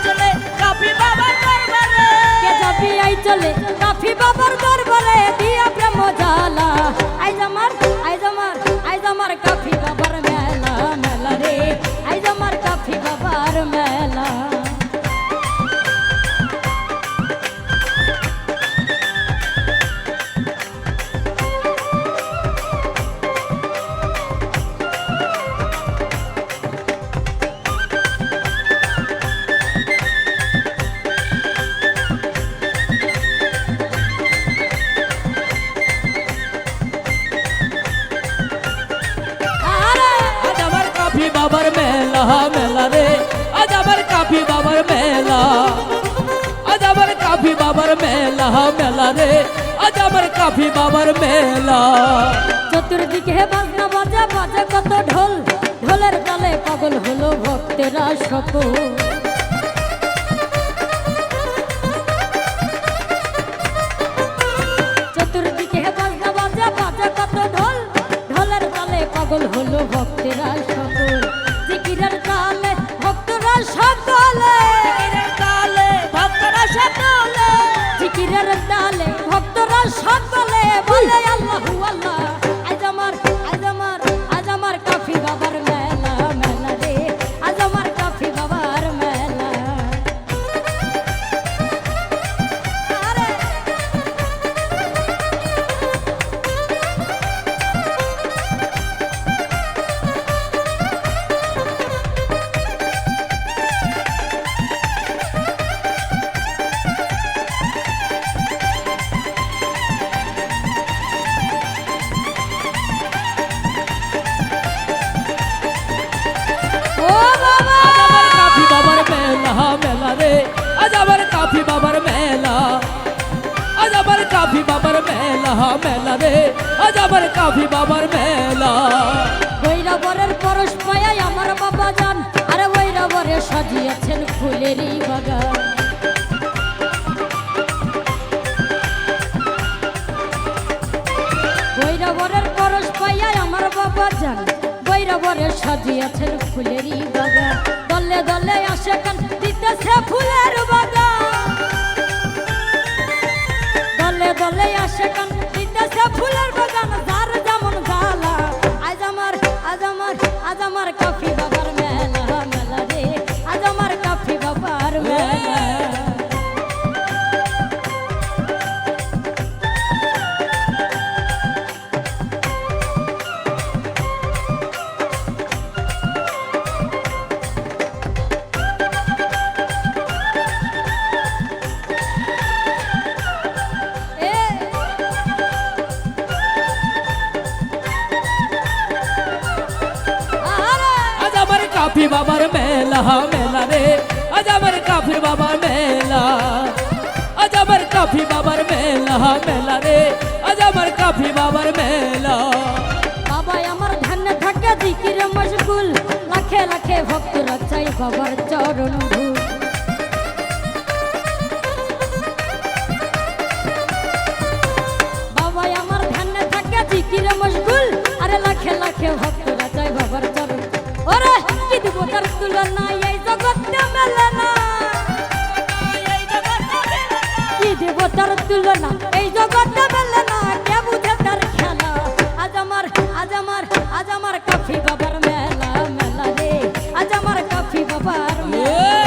চলে কাফি বাবার দরবারে কে যাবি আই চলে কাফি বাবার দরবারে দিয়া প্রেম জালা আই জামার কাফি বাবার মেলা মেলা রে আই জামার কাফি বাবার মেলা বাবার মেলা মেলা রে আজ আমার কাফি বাবার মেলা আজ আমার কাফি বাবার মেলা মেলা রে আজ আমার কাফি বাবার মেলা চতুর্দিকে বাজনা বাজে বাজে কত ঢোল ভক্তেরা সকল চতুর্দিকে বাজনা বাজা বাজা কত ঢোল ঢোলের তালে পাগল হলো ভক্তেরা সকল জিকিরের তালে ভক্তরা সকলে জিকিরের তালে ভক্তরা সকলে বলে আল্লাহু আল্লাহ আজ আমার কাফি বাবার মেলা মেলা রে আজ আমার কাফি বাবার মেলা আরে ও বাবা আমার কাফি বাবার মেলা মেলা রে আজ আমার কাফি বাবার মেলা আজ আমার কাফি বাবার মেলা মেলা রে আজ আমার কাফি বাবার মেলা বৈরাবরের পরশ পায়াই আমার বাবা জান আরে বৈরাবরে সাজিয়েছেন ফুলেরই বাগান বৈরাবরের পরশ পায়াই আমার বাবা জান বৈরাবরে সাজিয়েছেন ফুলেরই বাগান দলে দলে আসে কান দিতেছে ফুলের বাগান দলে দলে আসে কান দিতেছে ফুলের বাগান যার যেমন জ্বালা আজ আমার কাফি বাবার মেলা মেলা রে আজ আমার কাফি বাবার মেলা এ আরে আজ আমার কাফি বাবার মেলা মেলা রে আজ আমার কাফি বাবার মেলা আজ আমার কাফি বাবার মেলা মেলা রে আজ আমার কাফি বাবার মেলা বাবাই আমার ধ্যানে থাকে জিকিরে মশগুল লাখে লাখে ভক্তরা চাই বাবার চরণ ধূল বাবাই আমার ধ্যানে থাকে জিকিরে মশগুল আরে লাখে লাখে ভক্তরা চাই বাবার চরণ ওরে কি দিব তার তুলনা এই জগতে মেলে না কি দিব তার তুলনা এই জগতে মেলে না কে বুঝে তার খেলা আজ আমার কাফি বাবার মেলা মেলা রে আজ আমার কাফি বাবার মেলা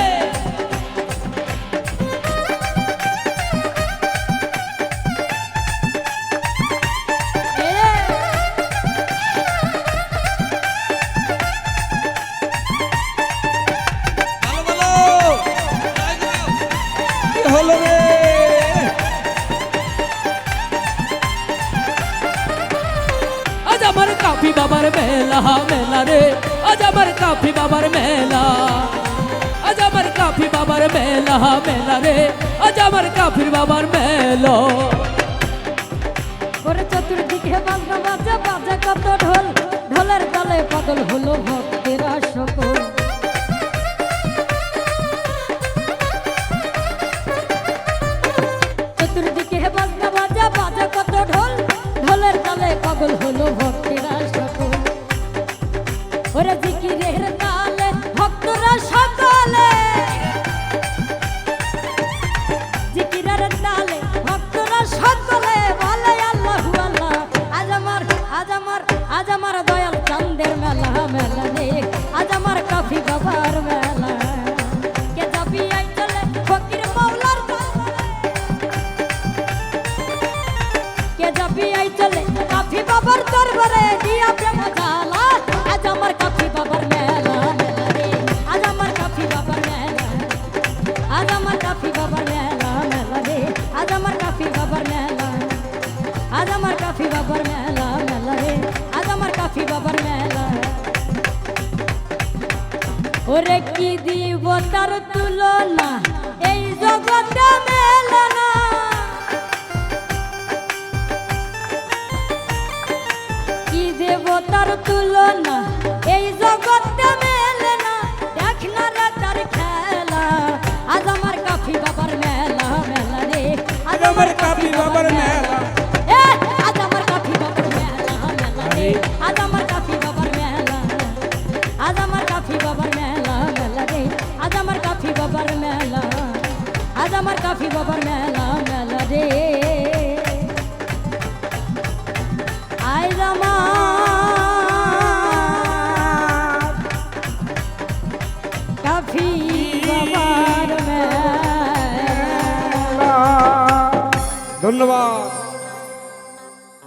আজ আমার কাফি বাবার মেলা মেলা রে আজ আমার কাফি বাবার মেলা আজ আমার কাফি বাবার মেলা মেলা রে আজ আমার কাফির বাবার মেলা করে চতুর্দিকে বাজনা বাজা বাজা কত ঢোল ঢোলের তালে পাগল হলো ভক্তেরা সকল চতুর্দিকে বাজনা বাজা বাজা কত ঢোল ঢোলের তালে পাগল হলো ভক্তেরা সকল ওরে জিকিরের তালে ভক্তরা সকলে জিকিরের তালে ভক্তরা সকলে বলে আল্লাহু আল্লাহ আজ আমার দয়াল চাঁদের মেলা মেলা রে আজ আমার কাফি বাবার মেলা কে যাবি আই চলে ফকির মাওলার কে যাবি আই চলে কাফি বাবার দরবারে দিয়া প্রেম জ্বালা আজ আমার কাফি বাবার মেলা মেলা রে আজ আমার কাফি বাবার মেলা আজ আমার কাফি বাবার মেলা মেলা রে আজ আমার কাফি বাবার মেলা আজ আমার কাফি বাবার মেলা মেলা রে আজ আমার কাফি বাবার মেলা ওরে কি দিব তার তুলনা এই জগতে মেলে না কি দেব তার তুলনা এই জগতে মেলে না দেখ না আজ আমার কাফি বাবার মেলা এ, আজ আমার কাফি বাবার মেলা মেলা রে আজ আমার কাফি বাবার মেলা আজ আমার কাফি বাবার মেলা মেলা রে আজ আমার কাফি বাবার মেলা আজ আমার কাফি বাবার মেলা মেলা রে আজ আমার কাফি বাবার মেলা ধন্যবাদ।